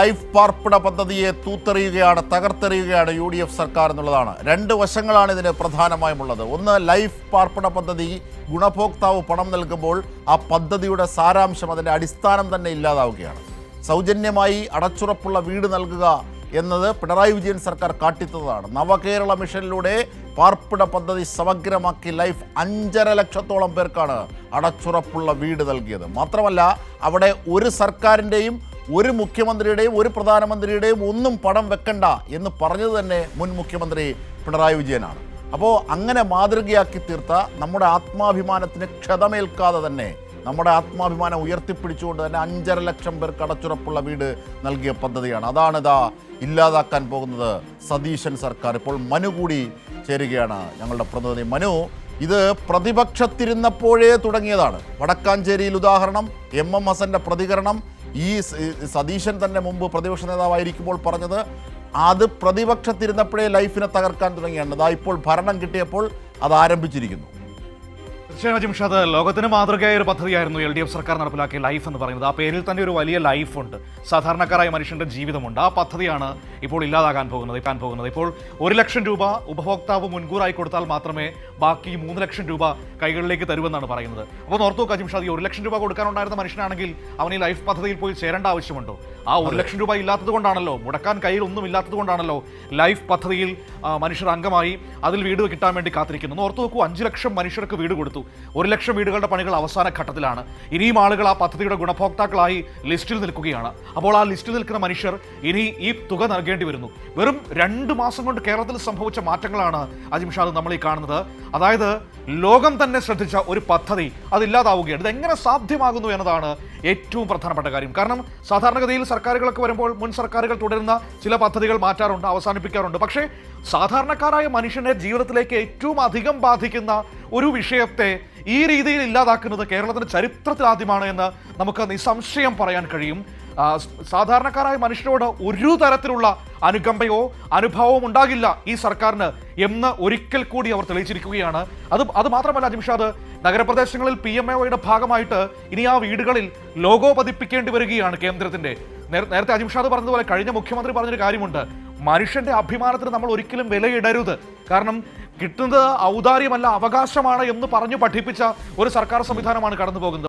Life പാർപ്പിട പദ്ധതിയെ തൂത്തെറിയുകയാണ്, തകർത്തെറിയുകയാണ് UDF സർക്കാർ എന്നുള്ളതാണ്. രണ്ട് വശങ്ങളാണ് ഇതിന് പ്രധാനമായുമുള്ളത്. ഒന്ന്, ലൈഫ് പാർപ്പിട പദ്ധതി ഗുണഭോക്താവ് പണം നൽകുമ്പോൾ ആ പദ്ധതിയുടെ സാരാംശം, അതിൻ്റെ അടിസ്ഥാനം തന്നെ ഇല്ലാതാവുകയാണ്. സൗജന്യമായി അടച്ചുറപ്പുള്ള വീട് നൽകുക എന്നത് പിണറായി വിജയൻ സർക്കാർ കാട്ടിത്തതാണ്. നവകേരള മിഷനിലൂടെ പാർപ്പിട പദ്ധതി സമഗ്രമാക്കി ലൈഫ് 5.5 ലക്ഷത്തോളം പേർക്കാണ് അടച്ചുറപ്പുള്ള വീട് നൽകിയത്. മാത്രമല്ല, അവിടെ ഒരു സർക്കാരിൻ്റെയും ഒരു മുഖ്യമന്ത്രിയുടെയും ഒരു പ്രധാനമന്ത്രിയുടെയും ഒന്നും പണം വെക്കണ്ട എന്ന് പറഞ്ഞത് തന്നെ മുൻ മുഖ്യമന്ത്രി പിണറായി വിജയനാണ്. അപ്പോൾ അങ്ങനെ മാതൃകയാക്കി തീർത്ത, നമ്മുടെ ആത്മാഭിമാനത്തിന് ക്ഷതമേൽക്കാതെ തന്നെ, നമ്മുടെ ആത്മാഭിമാനം ഉയർത്തിപ്പിടിച്ചുകൊണ്ട് തന്നെ 5.5 ലക്ഷം പേർക്ക് അടച്ചുറപ്പുള്ള വീട് നൽകിയ പദ്ധതിയാണ്. അതാണിതാ ഇല്ലാതാക്കാൻ പോകുന്നത് സതീശൻ സർക്കാർ. ഇപ്പോൾ മനു കൂടി ചേരുകയാണ്, ഞങ്ങളുടെ പ്രതിനിധി. മനു, ഇത് പ്രതിപക്ഷത്തിരുന്നപ്പോഴേ തുടങ്ങിയതാണ്. വടക്കാഞ്ചേരിയിൽ ഉദാഹരണം, MM ഹസൻ്റെ പ്രതികരണം, ഈ സതീശൻ തന്നെ മുമ്പ് പ്രതിപക്ഷ നേതാവായിരിക്കുമ്പോൾ പറഞ്ഞത്, അത് പ്രതിപക്ഷത്തിരുന്നപ്പോഴേ ലൈഫിനെ തകർക്കാൻ തുടങ്ങിയാണ്. അതാ ഇപ്പോൾ ഭരണം കിട്ടിയപ്പോൾ അത് ആരംഭിച്ചിരിക്കുന്നു. തീർച്ചയായും ജിംഷാദ്, ലോകത്തിന് മാതൃകയായ ഒരു പദ്ധതിയായിരുന്നു LDF സർക്കാർ നടപ്പിലാക്കിയ ലൈഫ് എന്ന് പറയുന്നത്. ആ പേരിൽ തന്നെ ഒരു വലിയ ലൈഫുണ്ട്, സാധാരണക്കാരായ മനുഷ്യൻ്റെ ജീവിതമുണ്ട്. ആ പദ്ധതിയാണ് ഇപ്പോൾ ഇല്ലാതാകാൻ പോകുന്നത്. ഇപ്പോൾ 1 ലക്ഷം രൂപ ഉപഭോക്താവ് മുൻകൂറായി കൊടുത്താൽ മാത്രമേ ബാക്കി 3 ലക്ഷം രൂപ കൈകളിലേക്ക് തരുമെന്നാണ് പറയുന്നത്. അപ്പോൾ ഓർത്തു നോക്കുക ജിംഷാദ്, ഈ 1 ലക്ഷം രൂപ കൊടുക്കാനുണ്ടായിരുന്ന മനുഷ്യനാണെങ്കിൽ അവൻ ഈ ലൈഫ് പദ്ധതിയിൽ പോയി ചേരേണ്ട ആവശ്യമുണ്ടോ? ആ 1 ലക്ഷം രൂപ ഇല്ലാത്തത് കൊണ്ടാണല്ലോ, മുടക്കാൻ കയ്യിൽ ഒന്നും ഇല്ലാത്തത് കൊണ്ടാണല്ലോ ലൈഫ് പദ്ധതിയിൽ മനുഷ്യർ അംഗമായി അതിൽ വീട് കിട്ടാൻ വേണ്ടി കാത്തിരിക്കുന്നു. ഓർത്തു നോക്കൂ, 5 ലക്ഷം മനുഷ്യർക്ക് വീട് കൊടുത്തു. 1 ലക്ഷം വീടുകളുടെ പണികൾ അവസാന ഘട്ടത്തിലാണ്. ഇനിയും ആളുകൾ ആ പദ്ധതിയുടെ ഗുണഭോക്താക്കളായി ലിസ്റ്റിൽ നിൽക്കുകയാണ്. അപ്പോൾ ആ ലിസ്റ്റിൽ നിൽക്കുന്ന മനുഷ്യർ ഇനി ഈ തുക നൽകേണ്ടി വരുന്നു. വെറും 2 മാസം കൊണ്ട് കേരളത്തിൽ സംഭവിച്ച മാറ്റങ്ങളാണ് അജിംഷാദ് നമ്മൾ ഈ കാണുന്നത്. അതായത് ലോകം തന്നെ ശ്രദ്ധിച്ച ഒരു പദ്ധതി അതില്ലാതാവുകയാണ്. ഇതെങ്ങനെ സാധ്യമാകുന്നു എന്നതാണ് ഏറ്റവും പ്രധാനപ്പെട്ട കാര്യം. കാരണം സാധാരണഗതിയിൽ സർക്കാരുകളൊക്കെ വരുമ്പോൾ മുൻ സർക്കാരുകൾ തുടരുന്ന ചില പദ്ധതികൾ മാറ്റാറുണ്ട്, അവസാനിപ്പിക്കാറുണ്ട്. പക്ഷേ സാധാരണക്കാരായ മനുഷ്യനെ ജീവിതത്തിലേക്ക് ഏറ്റവും അധികം ബാധിക്കുന്ന ഒരു വിഷയത്തെ ഈ രീതിയിൽ ഇല്ലാതാക്കുന്നത് കേരളത്തിന്റെ ചരിത്രത്തിൽ ആദ്യമാണ് എന്ന് നമുക്ക് നിസ്സംശയം പറയാൻ കഴിയും. സാധാരണക്കാരായ മനുഷ്യരോട് ഒരു തരത്തിലുള്ള അനുകമ്പയോ അനുഭവവും ഉണ്ടാകില്ല ഈ സർക്കാരിന് എന്ന് ഒരിക്കൽ കൂടി അവർ തെളിയിച്ചിരിക്കുകയാണ്. അത് മാത്രമല്ല ജിംഷാദ്, നഗരപ്രദേശങ്ങളിൽ PMAOയുടെ ഭാഗമായിട്ട് ഇനി ആ വീടുകളിൽ ലോഗോ പതിപ്പിക്കേണ്ടി വരികയാണ് കേന്ദ്രത്തിന്റെ. നേരത്തെ അജിംഷാദ് പറഞ്ഞതുപോലെ കഴിഞ്ഞ മുഖ്യമന്ത്രി പറഞ്ഞൊരു കാര്യമുണ്ട്, മനുഷ്യന്റെ അഭിമാനത്തിന് നമ്മൾ ഒരിക്കലും വിലയിടരുത്. കാരണം കിട്ടുന്നത് ഔദാര്യമല്ല, അവകാശമാണ് എന്ന് പറഞ്ഞു പഠിപ്പിച്ച ഒരു സർക്കാർ സംവിധാനമാണ് കടന്നു പോകുന്നത്.